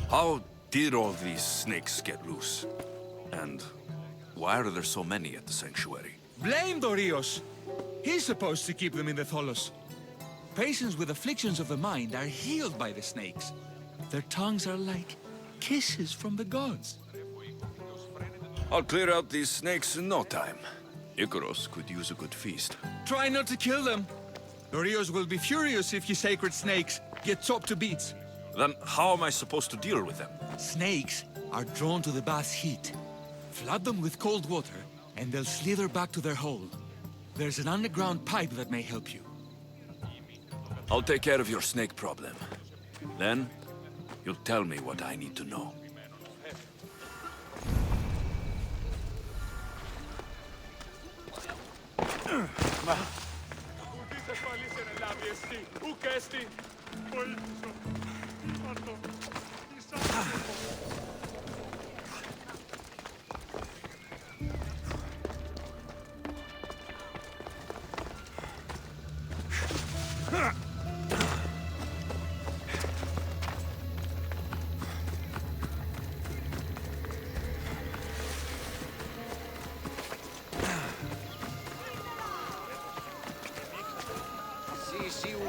How did all these snakes get loose? And why are there so many at the sanctuary? Blame Dorios! He's supposed to keep them in the Tholos. Patients with afflictions of the mind are healed by the snakes. Their tongues are like kisses from the gods. I'll clear out these snakes in no time. Icaros could use a good feast. Try not to kill them. Dorios will be furious if you sacred snakes get chopped to bits. Then how am I supposed to deal with them? Snakes are drawn to the bath's heat. Flood them with cold water, and they'll slither back to their hole. There's an underground pipe that may help you. I'll take care of your snake problem. Then, you'll tell me what I need to know.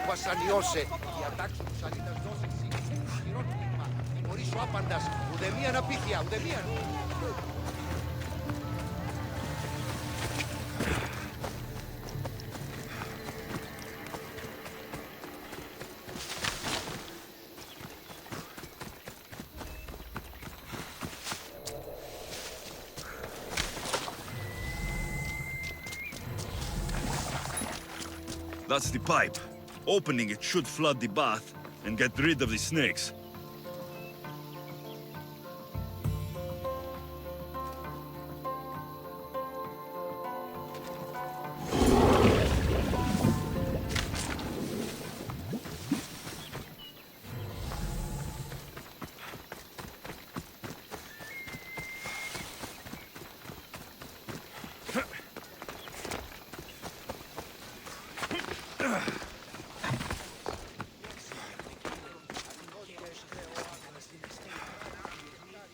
Βασανιώσε. Η ατάξη του σαλίτας δώσε σύγκριση του σκληρό τμήμα. Τιμωρείς ο άπαντας. Ουδεμίαν απίθεια, ουδεμίαν. That's the pipe. Opening it should flood the bath and get rid of the snakes.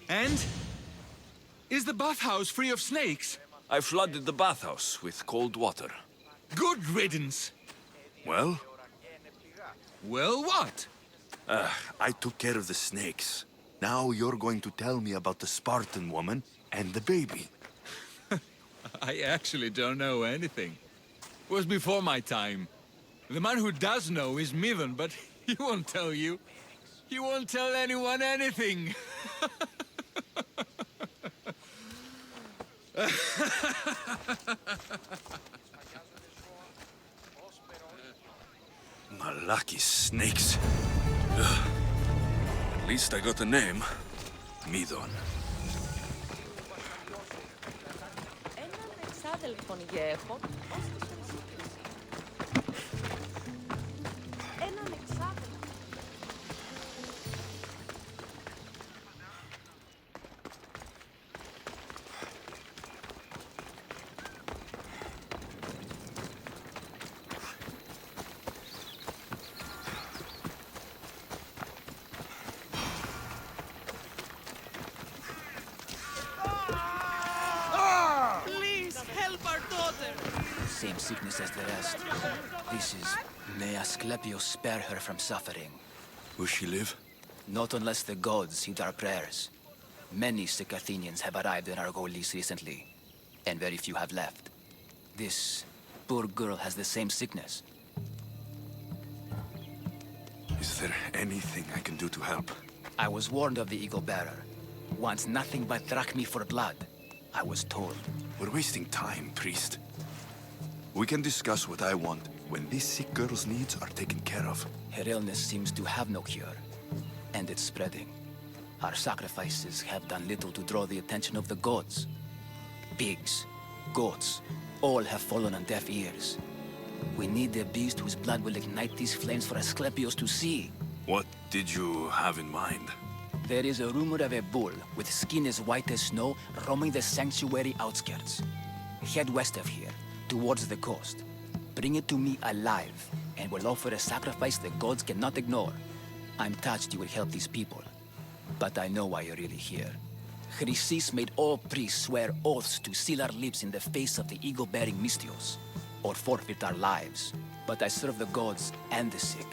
And? Is the bathhouse free of snakes? I flooded the bathhouse with cold water. Good riddance. Well? Well, what? I took care of the snakes. Now you're going to tell me about the Spartan woman and the baby. I actually don't know anything. It was before my time. The man who does know is Midon, but he won't tell you. He won't tell anyone anything. Malaki snakes. Ugh. At least I got a name. Midon. Please, help our daughter! Same sickness as the rest. This is... May Asclepius spare her from suffering. Will she live? Not unless the gods heed our prayers. Many sick Athenians have arrived in Argolis recently, and very few have left. This poor girl has the same sickness. Is there anything I can do to help? I was warned of the Eagle Bearer. Wants nothing but drachmi for blood. I was told. We're wasting time, priest. We can discuss what I want when this sick girl's needs are taken care of. Her illness seems to have no cure, and it's spreading. Our sacrifices have done little to draw the attention of the gods. Pigs, goats, all have fallen on deaf ears. We need a beast whose blood will ignite these flames for Asclepius to see. What did you have in mind? There is a rumor of a bull with skin as white as snow roaming the sanctuary outskirts. Head west of here, towards the coast. Bring it to me alive, and we'll offer a sacrifice the gods cannot ignore. I'm touched you will help these people, but I know why you're really here. Chrysis made all priests swear oaths to seal our lips in the face of the eagle-bearing Mystios, or forfeit our lives. But I serve the gods and the sick.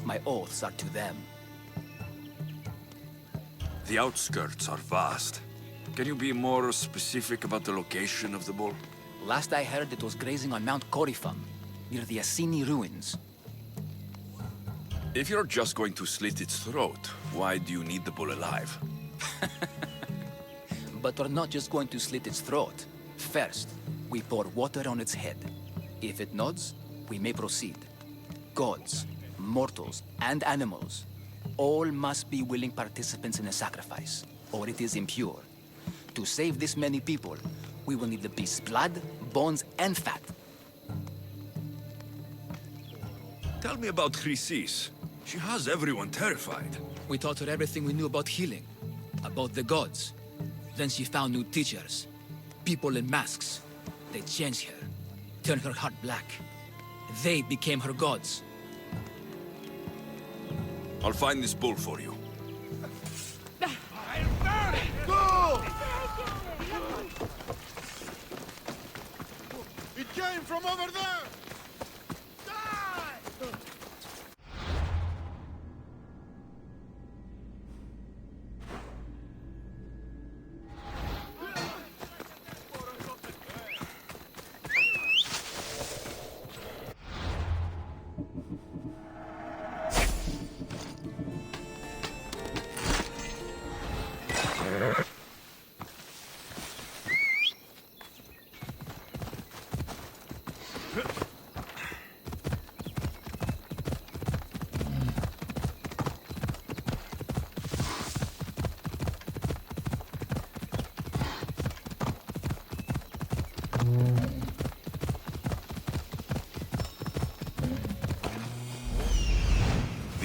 My oaths are to them. The outskirts are vast. Can you be more specific about the location of the bull? Last I heard, it was grazing on Mount Corifum, near the Assini ruins. If you're just going to slit its throat, why do you need the bull alive? But we're not just going to slit its throat. First, we pour water on its head. If it nods, we may proceed. Gods, mortals, and animals, all must be willing participants in a sacrifice, or it is impure. To save this many people, we will need the beast's blood, bones, and fat. Tell me about Chrysis. She has everyone terrified. We taught her everything we knew about healing, about the gods. Then she found new teachers, people in masks. They changed her, turned her heart black. They became her gods. I'll find this bull for you. Go! It came from over there! Die! The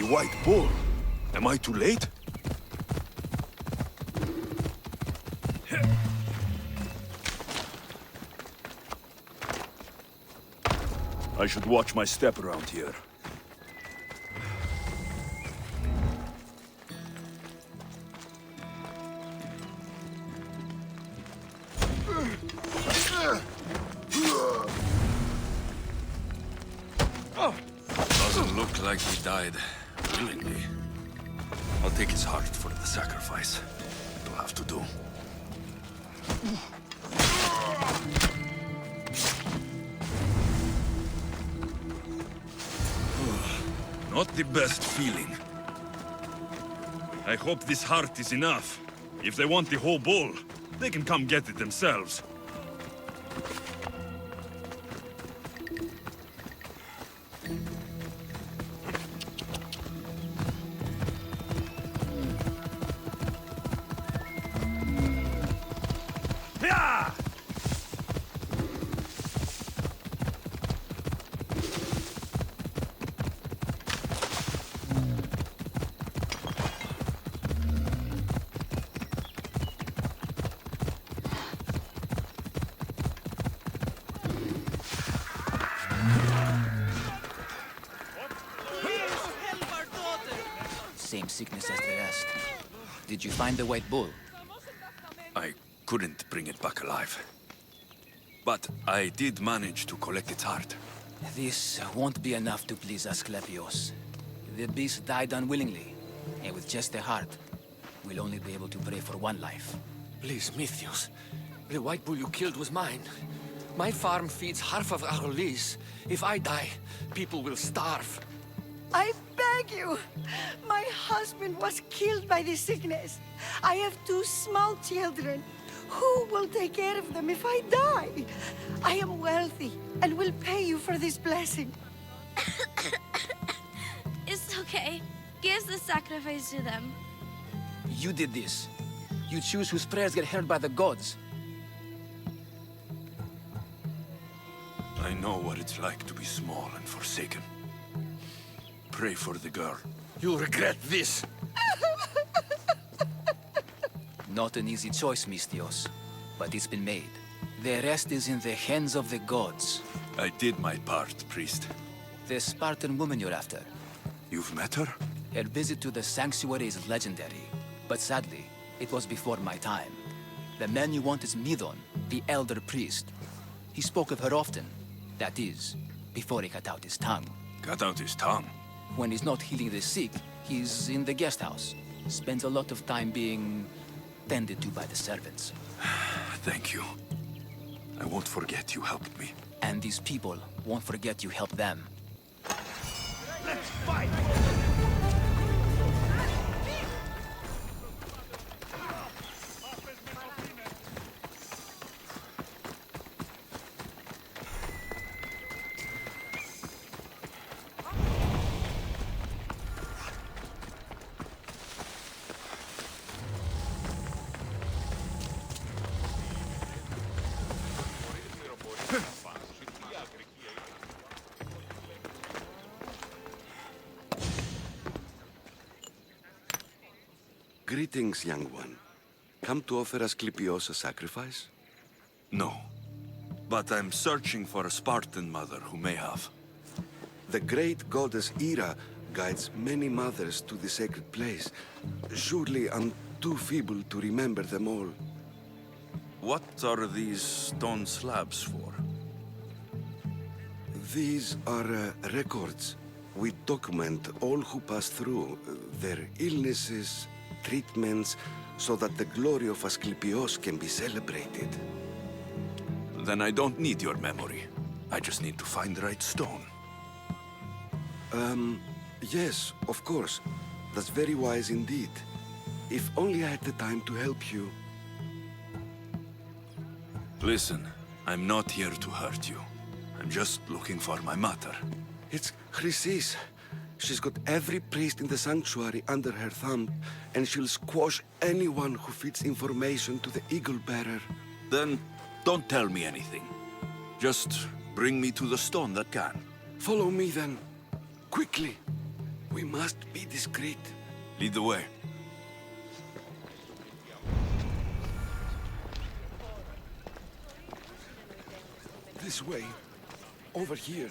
White Bull. Am I too late? I should watch my step around here. Doesn't look like he died willingly. I'll take his heart for the sacrifice. It'll have to do. Not the best feeling. I hope this heart is enough. If they want the whole bull, they can come get it themselves. Same sickness as the rest. Did you find the White Bull? I couldn't bring it back alive. But I did manage to collect its heart. This won't be enough to please Asclepios. The beast died unwillingly, and with just the heart, we'll only be able to pray for one life. Please, Mythios. The White Bull you killed was mine. My farm feeds half of our lease. If I die, people will starve. I beg you! My husband was killed by this sickness. I have 2 small children. Who will take care of them if I die? I am wealthy and will pay you for this blessing. It's okay. Give the sacrifice to them. You did this. You choose whose prayers get heard by the gods. I know what it's like to be small and forsaken. Pray for the girl. You'll regret this. Not an easy choice, Mystios, but it's been made. The rest is in the hands of the gods. I did my part, priest. The Spartan woman you're after. You've met her? Her visit to the sanctuary is legendary, but sadly, it was before my time. The man you want is Midon, the elder priest. He spoke of her often. That is, before he cut out his tongue. Cut out his tongue? When he's not healing the sick, he's in the guest house. Spends a lot of time being tended to by the servants. Thank you. I won't forget you helped me. And these people won't forget you helped them. Let's fight! Greetings, young one. Come to offer Asclepios a sacrifice? No. But I'm searching for a Spartan mother who may have. The great goddess Hera guides many mothers to the sacred place. Surely I'm too feeble to remember them all. What are these stone slabs for? These are records. We document all who pass through, their illnesses, treatments, so that the glory of Asclepios can be celebrated. Then I don't need your memory. I just need to find the right stone. Yes, of course. That's very wise indeed. If only I had the time to help you. Listen, I'm not here to hurt you. I'm just looking for my mother. It's Chrysis. She's got every priest in the sanctuary under her thumb, and she'll squash anyone who feeds information to the Eagle Bearer. Then don't tell me anything. Just bring me to the stone that can. Follow me then. Quickly. We must be discreet. Lead the way. This way. Over here.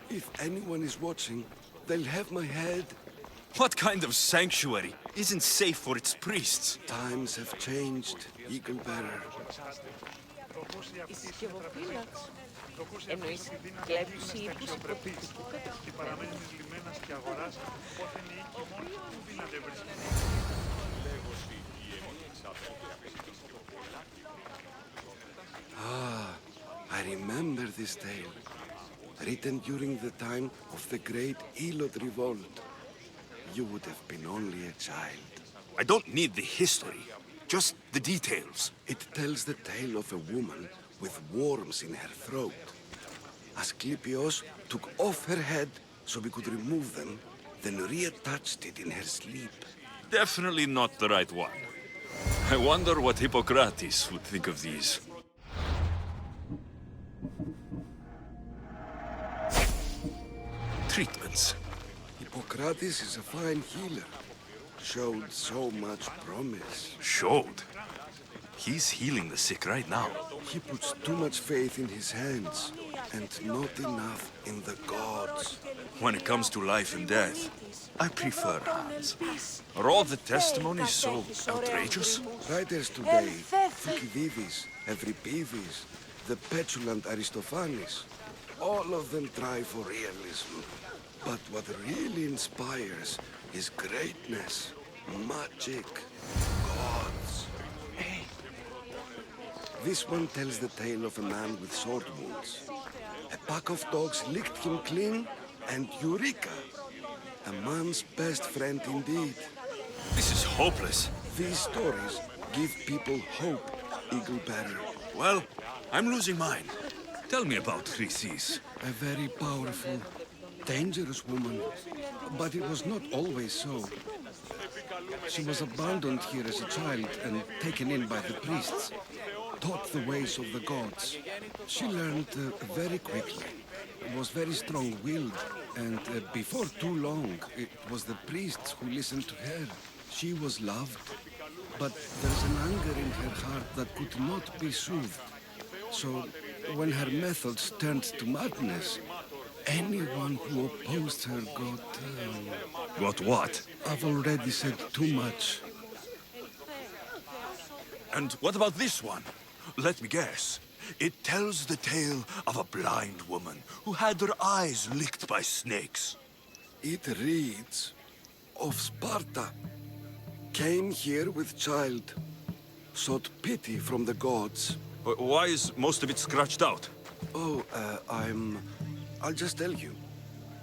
If anyone is watching, they'll have my head. What kind of sanctuary isn't safe for its priests? Times have changed, Eagle Bearer. Εννοείς κλέπους ή ύπους υποτιτικού κατασκευασμένου. Ah, I remember this tale. Written during the time of the Great Elot Revolt. You would have been only a child. I don't need the history, just the details. It tells the tale of a woman with worms in her throat. Asclepios took off her head so we could remove them, then reattached it in her sleep. Definitely not the right one. I wonder what Hippocrates would think of these. Treatments. Hippocrates is a fine healer. Showed so much promise. Showed? He's healing the sick right now. He puts too much faith in his hands, and not enough in the gods. When it comes to life and death, I prefer hands. Are all the testimonies so outrageous? Writers today, Thucydides, Euripides, the petulant Aristophanes, all of them try for realism. But what really inspires is greatness, magic, gods. This one tells the tale of a man with sword wounds. A pack of dogs licked him clean, and Eureka! A man's best friend indeed. This is hopeless. These stories give people hope, Eagle Bearer. Well, I'm losing mine. Tell me about Chrysis. A very powerful, dangerous woman. But it was not always so. She was abandoned here as a child and taken in by the priests. Taught the ways of the gods. She learned very quickly. Was very strong-willed, and before too long, it was the priests who listened to her. She was loved, but there's an anger in her heart that could not be soothed. So, when her methods turned to madness, anyone who opposed her got... Got what? I've already said too much. And what about this one? Let me guess. It tells the tale of a blind woman who had her eyes licked by snakes. It reads of Sparta. Came here with child. Sought pity from the gods. Why is most of it scratched out? Oh, I'll just tell you.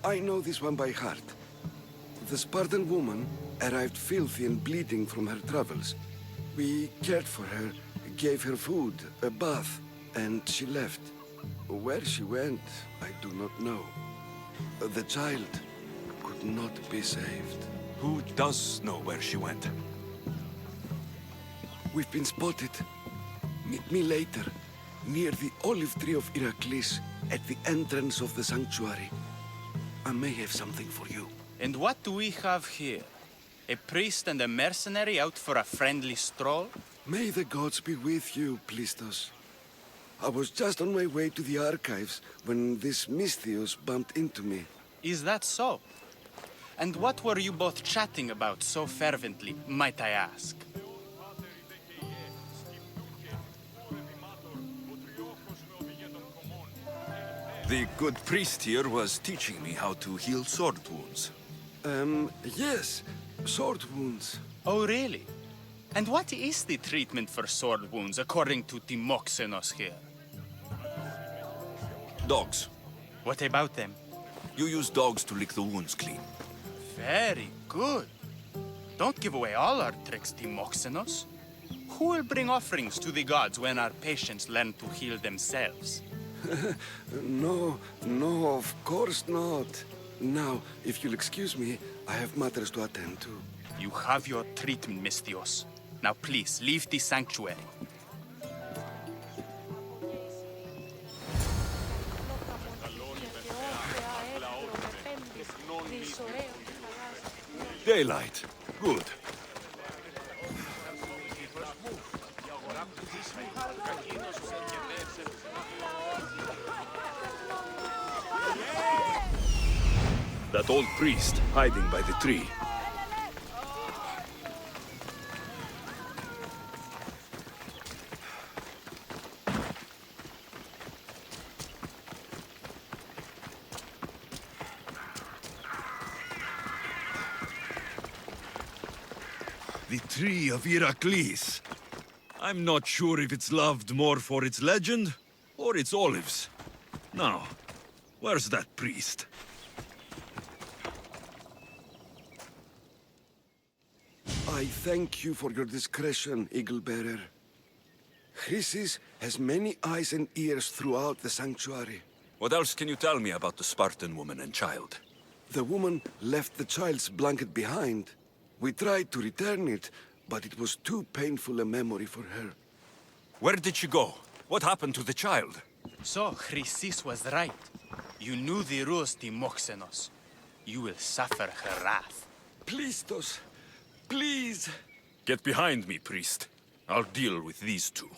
I know this one by heart. The Spartan woman arrived filthy and bleeding from her travels. We cared for her, gave her food, a bath, and she left. Where she went, I do not know. The child could not be saved. Who does know where she went? We've been spotted. Meet me later, near the olive tree of Heracles, at the entrance of the sanctuary. I may have something for you. And what do we have here? A priest and a mercenary out for a friendly stroll? May the gods be with you, Plistos. I was just on my way to the archives when this Misthios bumped into me. Is that so? And what were you both chatting about so fervently, might I ask? The good priest here was teaching me how to heal sword wounds. Yes, sword wounds. Oh, really? And what is the treatment for sword wounds according to Timoxenos here? Dogs. What about them? You use dogs to lick the wounds clean. Very good. Don't give away all our tricks, Timoxenos. Who will bring offerings to the gods when our patients learn to heal themselves? No, of course not. Now, if you'll excuse me, I have matters to attend to. You have your treatment, Misthios. Now please, leave the sanctuary. Daylight. Good. That old priest hiding by the tree. The Tree of Heracles. I'm not sure if it's loved more for its legend or its olives. Now, where's that priest? I thank you for your discretion, Eagle-Bearer. Chrysis has many eyes and ears throughout the sanctuary. What else can you tell me about the Spartan woman and child? The woman left the child's blanket behind. We tried to return it, but it was too painful a memory for her. Where did she go? What happened to the child? So, Chrysis was right. You knew the rules, Timoxenos. You will suffer her wrath. Plistos, please. Get behind me, priest. I'll deal with these two.